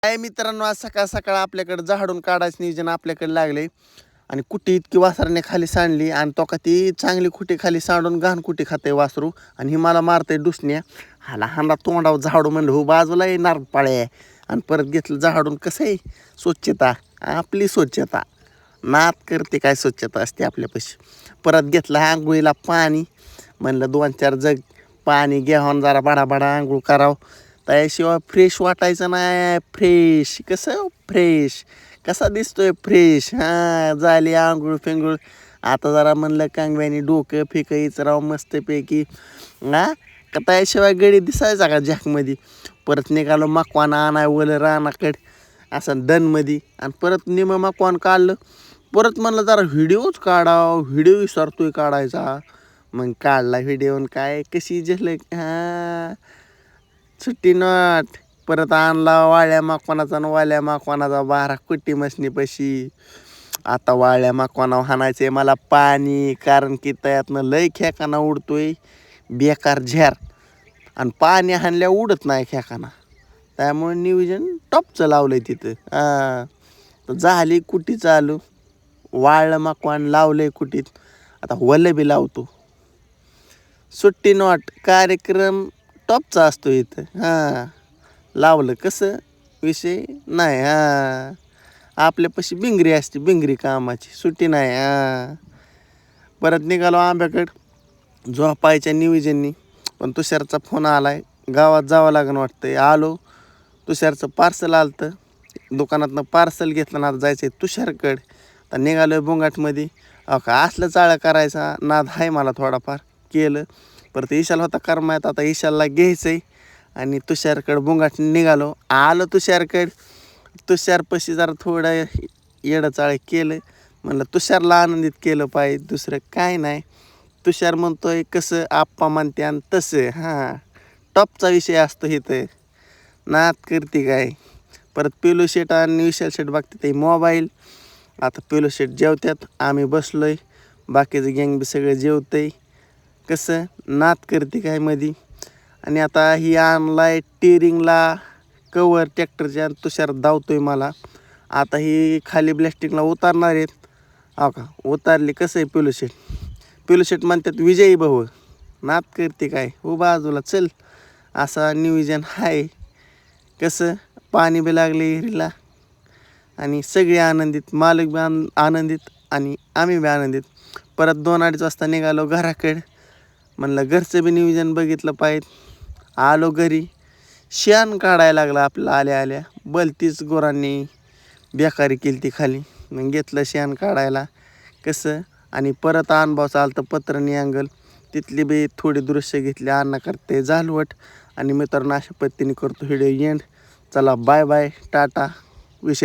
काय मित्रांनो, आज सकाळ सकाळ आपल्याकडे झाडून काढायचं नियोजन आपल्याकडे लागले आणि कुटी इतकी वासराने खाली सांडली आणि तो का ती चांगली कुटी खाली सांडून घाण कुटी खाते वासरू आणि ही मला मारते डुसण्या. हाला हांना तोंडावर झाडू म्हणलं हो बाजूला येणार पाळे आणि परत घेतलं झाडून. कसं आहे स्वच्छता, आपली स्वच्छता नात करते काय स्वच्छता असते आपल्यापाशी. परत घेतलं आंघोळीला पाणी, म्हणलं 2-4 जग पाणी घ्यावून जरा बडाबडा आंघोळ करावं. त्याशिवाय फ्रेश वाटायचं नाही. फ्रेश कसं फ्रेश कसा दिसतोय फ्रेश. हां झाली आंघोळ फेंगूळ. आता जरा म्हणलं कांगव्यानी डोकं फेकायचं राव मस्तपैकी. हां का त्याशिवाय गडी दिसायचा का जॅकमध्ये. परत निघालो मकवान आणाय वलं रानाकडे असं डनमध्ये आणि परत निम मकवान काढलं. परत म्हणलं जरा व्हिडिओच काढावं, व्हिडिओ विसरतोय काढायचा. मग काढला व्हिडिओ. काय कशी झलक. हां सुट्टी नॉट. परत आणला वाळ्या माकवानाचा आणि वाल्या माकवानाचा बारा कुट्टी मशनीपाशी. आता वाळ्या माकवाना हाणायचे मला पाणी, कारण की त्यातनं लय खेकाना उडतोय बेकार झेर आणि पाणी हाणल्या उडत नाही खेकाना. त्यामुळे नियोजन टॉपचं लावलं आहे तिथं. तर झाली कुटी चालू. वाळलं माकवान लावलंय कुटीत, आता वलं बी लावतो. सुट्टी नॉट कार्यक्रम टॉपचा असतो इथं. हां लावलं कसं विषय नाही. हां आपल्यापाशी बिंगरी असते, बिंगरी कामाची सुट्टी नाही. हां परत निघालो आंब्याकडं झोपायच्या नियोजननी, पण तुषारचा फोन आलाय गावात जावं लागणं वाटतंय. आलो, तुषारचं पार्सल आलं तर दुकानातनं पार्सल घेतलं ना. आता जायचं आहे तुषारकडं. तर निघालो आहे बुंगाटमध्ये. का असलं चाळं करायचा नाद आहे मला थोडाफार केलं. परत ईशाल होता करमायत, आता ईशालला घ्यायचं आहे आणि तुषारकडं बुंगाट निघालो. आलो तुषारकडं. तुषारपाशी जरा थोडं येडं चाळे केलं. म्हणलं तुषारला आनंदित केलं पाहिजे, दुसरं काय नाही. तुषार म्हणतोय कसं आप्पा म्हणते आणि तसं. हां टॉपचा विषय असतो इथं. नात करते काय. परत पेलो शेट आणि विशाल शेट बघते ते मोबाईल. आता पेलो शेट जेवत्यात, आम्ही बसलो आहे, बाकीचं गँग बी सगळं जेवतं आहे. कसं नात करते काय मधी. आणि आता ही आणलाय टिरिंगला कवर ट्रॅक्टरच्या आणि तुषार धावतोय मला. आता ही खाली ब्लॅस्टिकला उतारणार आहेत. हो का उतारली. कसं आहे पेलो शेट म्हणतात विजयी भाऊ नात करते काय हो बाजूला चल. असा नियोजन आहे. कसं पाणी बी लागले हिरीला आणि सगळे आनंदित, मालक बी आनंदित आणि आम्ही बी आनंदित. परत 2-2:30 वाजता निघालो घराकडं. म्हणलं घरचं बी नियोजन बघितलं पाहिजे. आलो घरी, शेण काढायला लागला आपल्याला आल्या आल्या. बलतीच गुरांनी बेकारी केली ती खाली. मग घेतलं शेण काढायला. कसं आणि परत अनुभव चालतं तर पत्रणी अँगल तिथली बी थोडी दृश्य घेतली. अण्णा करते झालवट आणि मित्रांनो अशा पद्धतीने करतो व्हिडिओ एंड. चला बाय बाय टाटा. विषय